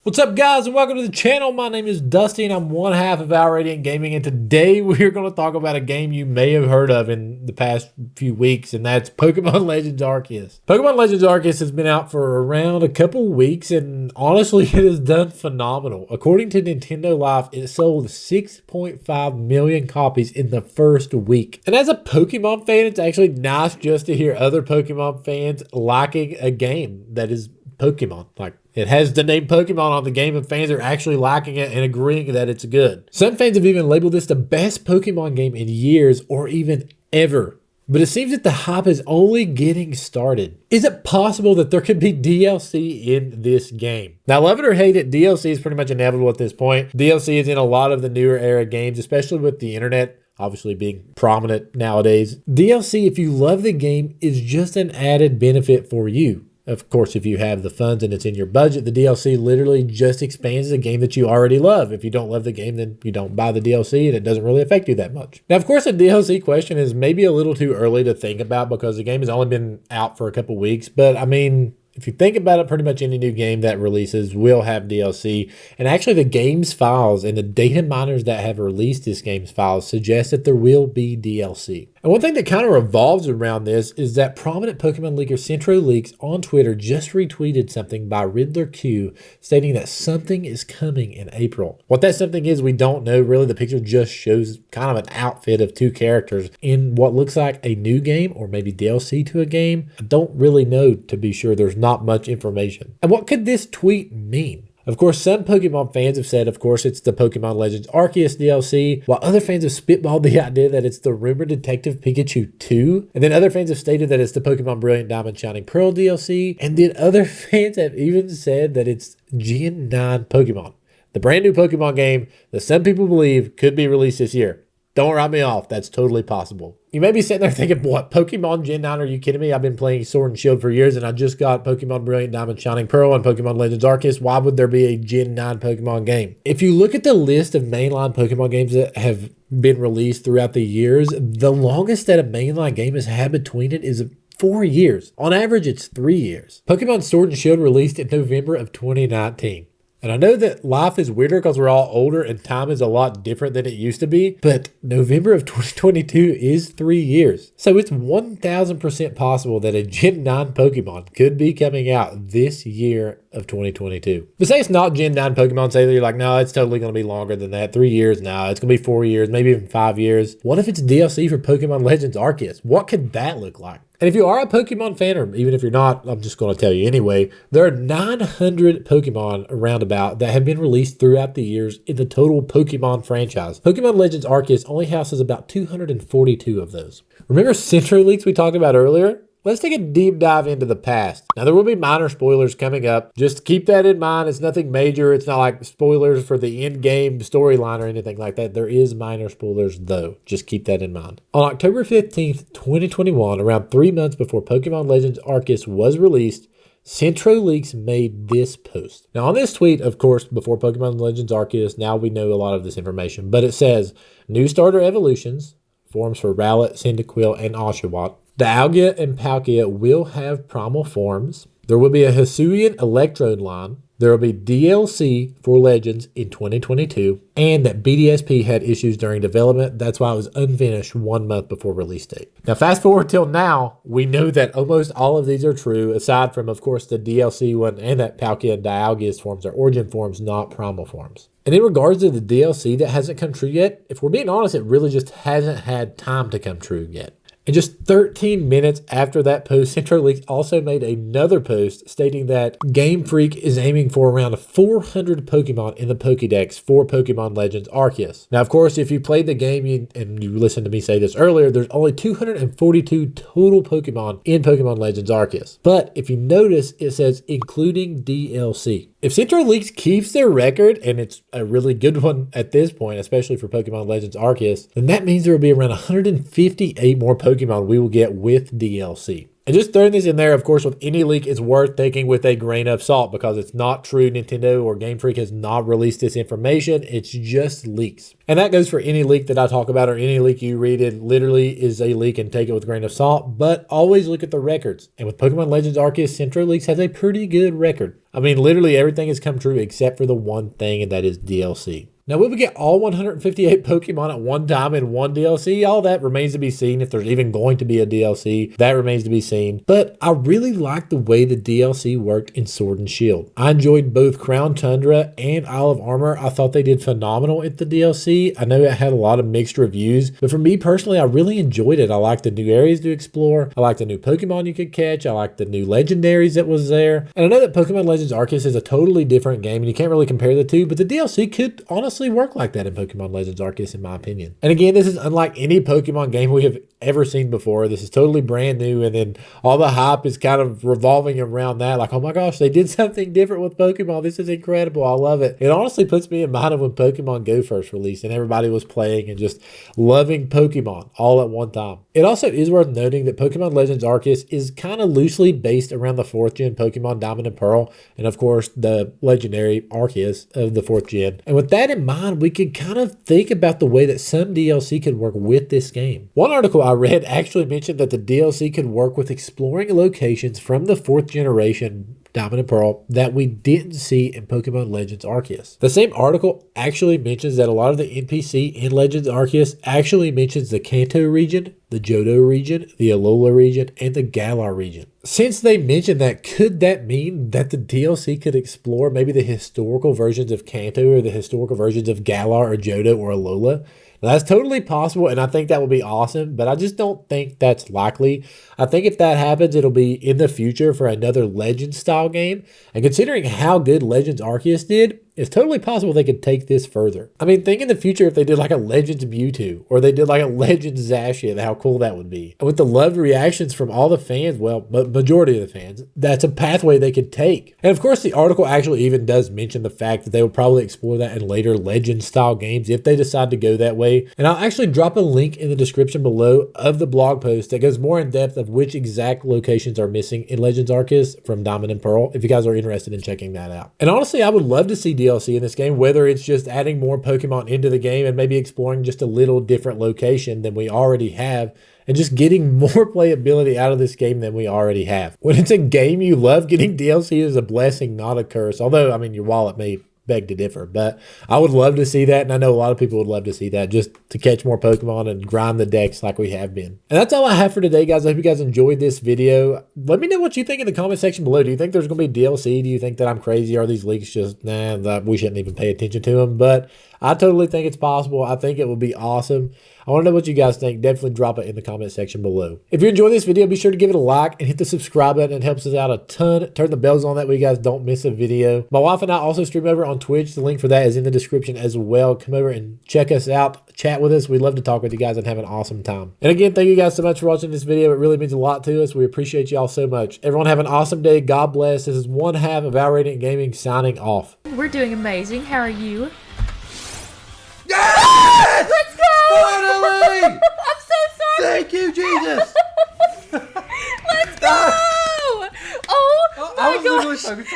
What's up, guys, and welcome to the channel. My name is Dusty, and I'm one half of Our Radiant Gaming, and today we're going to talk about a game you may have heard of in the past few weeks, and that's Pokemon Legends Arceus. Pokemon Legends Arceus has been out for around a couple weeks, and honestly, it has done phenomenal. According to Nintendo Life, it sold 6.5 million copies in the first week. And as a Pokemon fan, it's actually nice just to hear other Pokemon fans liking a game that is Pokemon. Like, it has the name Pokemon on the game, and fans are actually liking it and agreeing that it's good. Some fans have even labeled this the best Pokemon game in years or even ever. But it seems that the hype is only getting started. Is it possible that there could be DLC in this game? Now, love it or hate it, DLC is pretty much inevitable at this point. DLC is in a lot of the newer era games, especially with the internet obviously being prominent nowadays. DLC, if you love the game, is just an added benefit for you. Of course, if you have the funds and it's in your budget, the DLC literally just expands the game that you already love. If you don't love the game, then you don't buy the DLC and it doesn't really affect you that much. Now, of course, the DLC question is maybe a little too early to think about because the game has only been out for a couple weeks. But I mean, if you think about it, pretty much any new game that releases will have DLC. And actually, the game's files and the data miners that have released this game's files suggest that there will be DLC. And one thing that kind of revolves around this is that prominent Pokemon leaker Centro Leaks on Twitter just retweeted something by Riddler Q stating that something is coming in April. What that something is, we don't know really. The picture just shows kind of an outfit of two characters in what looks like a new game or maybe DLC to a game. I don't really know, to be sure. There's not much information. And what could this tweet mean? Of course, some Pokemon fans have said, of course, it's the Pokemon Legends Arceus DLC, while other fans have spitballed the idea that it's the rumored Detective Pikachu 2. And then other fans have stated that it's the Pokemon Brilliant Diamond Shining Pearl DLC. And then other fans have even said that it's Gen 9 Pokemon, the brand new Pokemon game that some people believe could be released this year. Don't write me off. That's totally possible. You may be sitting there thinking, what, Pokemon Gen 9? Are you kidding me? I've been playing Sword and Shield for years, and I just got Pokemon Brilliant Diamond Shining Pearl and Pokemon Legends Arceus. Why would there be a Gen 9 Pokemon game? If you look at the list of mainline Pokemon games that have been released throughout the years, the longest that a mainline game has had between it is 4 years. On average, it's 3 years. Pokemon Sword and Shield released in November of 2019. And I know that life is weirder because we're all older and time is a lot different than it used to be, but November of 2022 is 3 years. So it's 1000% possible that a Gen 9 Pokemon could be coming out this year of 2022. But say it's not Gen 9 Pokemon, say that you're like, no, it's totally going to be longer than that. 3 years, no, it's going to be 4 years, maybe even 5 years. What if it's DLC for Pokemon Legends Arceus? What could that look like? And if you are a Pokemon fan, or even if you're not, I'm just going to tell you anyway, there are 900 Pokemon around about that have been released throughout the years in the total Pokemon franchise. Pokemon Legends Arceus only houses about 242 of those. Remember Centro Leaks we talked about earlier? Let's take a deep dive into the past. Now, there will be minor spoilers coming up. Just keep that in mind. It's nothing major. It's not like spoilers for the end-game storyline or anything like that. There is minor spoilers, though. Just keep that in mind. On October 15th, 2021, around 3 months before Pokemon Legends Arceus was released, Centro Leaks made this post. Now, on this tweet, of course, before Pokemon Legends Arceus, now we know a lot of this information, but it says, new starter evolutions, forms for Rowlet, Cyndaquil, and Oshawott. The Algia and Palkia will have primal forms. There will be a Hisuian Electrode line. There will be DLC for Legends in 2022. And that BDSP had issues during development. That's why it was unfinished 1 month before release date. Now, fast forward till now, we know that almost all of these are true, aside from, of course, the DLC one and that Palkia and Dialga's forms are origin forms, not primal forms. And in regards to the DLC that hasn't come true yet, if we're being honest, it really just hasn't had time to come true yet. And just 13 minutes after that post, Centro Leaks also made another post stating that Game Freak is aiming for around 400 Pokemon in the Pokédex for Pokemon Legends Arceus. Now, of course, if you played the game and you listened to me say this earlier, there's only 242 total Pokemon in Pokemon Legends Arceus. But if you notice, it says including DLC. If Centro Leaks keeps their record, and it's a really good one at this point, especially for Pokemon Legends Arceus, then that means there will be around 158 more Pokemon we will get with DLC. And just throwing this in there, of course, with any leak is worth taking with a grain of salt because it's not true. Nintendo or Game Freak has not released this information. It's just leaks. And that goes for any leak that I talk about or any leak you read. It literally is a leak and take it with a grain of salt, but always look at the records. And with Pokemon Legends Arceus, Centro Leaks has a pretty good record. I mean, literally everything has come true except for the one thing, and that is DLC. Now, will we get all 158 Pokemon at one time in one DLC? All that remains to be seen. If there's even going to be a DLC, that remains to be seen. But I really like the way the DLC worked in Sword and Shield. I enjoyed both Crown Tundra and Isle of Armor. I thought they did phenomenal at the DLC. I know it had a lot of mixed reviews, but for me personally, I really enjoyed it. I liked the new areas to explore. I liked the new Pokemon you could catch. I liked the new legendaries that was there. And I know that Pokemon Legends Arceus is a totally different game and you can't really compare the two, but the DLC could honestly work like that in Pokemon Legends Arceus, in my opinion. And again, this is unlike any Pokemon game we have ever seen before. This is totally brand new, and then all the hype is kind of revolving around that. Like, oh my gosh, they did something different with Pokemon. This is incredible. I love it. It honestly puts me in mind of when Pokemon Go first released and everybody was playing and just loving Pokemon all at one time. It also is worth noting that Pokemon Legends Arceus is kind of loosely based around the 4th gen Pokemon Diamond and Pearl, and of course the legendary Arceus of the 4th gen. And with that in mind, we could kind of think about the way that some DLC could work with this game. One article I read actually mentioned that the DLC could work with exploring locations from the 4th generation Diamond and Pearl that we didn't see in Pokemon Legends Arceus. The same article actually mentions that a lot of the NPC in Legends Arceus actually mentions the Kanto region, the Johto region, the Alola region, and the Galar region. Since they mentioned that, could that mean that the DLC could explore maybe the historical versions of Kanto or the historical versions of Galar or Johto or Alola? Now, that's totally possible, and I think that would be awesome, but I just don't think that's likely. I think if that happens, it'll be in the future for another Legends-style game, and considering how good Legends Arceus did, it's totally possible they could take this further. I mean, think in the future if they did like a Legends Mewtwo, or they did like a Legends Zacian, how cool that would be. And with the loved reactions from all the fans, well, majority of the fans, that's a pathway they could take. And of course, the article actually even does mention the fact that they will probably explore that in later Legends-style games if they decide to go that way. And I'll actually drop a link in the description below of the blog post that goes more in depth of which exact locations are missing in Legends Arceus from Diamond and Pearl, if you guys are interested in checking that out. And honestly, I would love to see DLC in this game, whether it's just adding more Pokemon into the game and maybe exploring just a little different location than we already have, and just getting more playability out of this game than we already have. When it's a game you love, getting DLC is a blessing, not a curse. Although, I mean, your wallet may beg to differ, but I would love to see that, and I know a lot of people would love to see that, just to catch more Pokemon and grind the decks like we have been. And that's all I have for today, guys. I hope you guys enjoyed this video. Let me know what you think in the comment section below. Do you think there's going to be DLC? Do you think that I'm crazy? Are these leaks just, nah, we shouldn't even pay attention to them? But I totally think it's possible. I think it would be awesome. I want to know what you guys think. Definitely drop it in the comment section below. If you enjoyed this video, be sure to give it a like and hit the subscribe button. It helps us out a ton. Turn the bells on, that way you guys don't miss a video. My wife and I also stream over on Twitch. The link for that is in the description as well. Come over and check us out. Chat with us. We'd love to talk with you guys and have an awesome time. And again, thank you guys so much for watching this video. It really means a lot to us. We appreciate y'all so much. Everyone have an awesome day. God bless. This is one half of Our Radiant Gaming signing off. We're doing amazing. How are you? Yes! Let's go! Finally! I'm so sorry. Thank you, Jesus! Let's go! Oh my I was gosh! literally focused